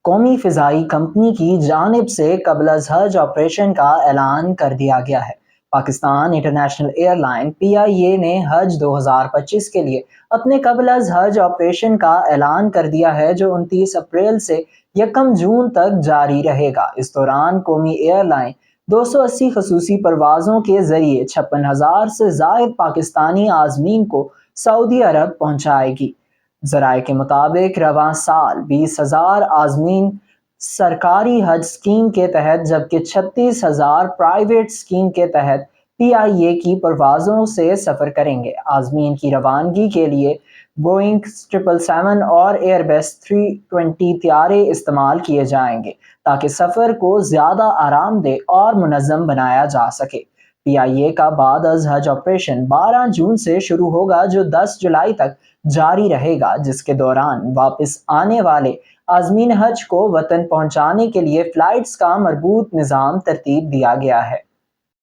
قومی فضائی کمپنی کی جانب سے قبل از حج آپریشن کا اعلان کر دیا گیا ہے۔ Pakistan international air line PIA نے حج 2025 کے لیے اپنے قبل از حج آپریشن کا اعلان کر دیا ہے، جو 29 اپریل سے 1 جون تک جاری رہے گا۔ اس دوران قومی ایئر لائن 280 خصوصی پروازوں کے ذریعے 56,000 سے زائد پاکستانی عازمین کو سعودی عرب پہنچائے گی۔ ذرائع کے مطابق رواں سال 20,000 عازمین سرکاری حج اسکیم کے تحت جبکہ 36,000 پرائیویٹ اسکیم کے تحت PIA کی پروازوں سے سفر کریں گے۔ عازمین کی روانگی کے لیے بوئنگ 777 اور ایئر بس 320 طیارے استعمال کیے جائیں گے تاکہ سفر کو زیادہ آرام دہ اور منظم بنایا جا سکے۔ PIA کا بعد از حج آپریشن 12 جون سے شروع ہوگا، جو 10 جولائی تک جاری رہے گا، جس کے دوران واپس آنے والے عازمین حج کو وطن پہنچانے کے لیے فلائٹس کا مربوط نظام ترتیب دیا گیا ہے۔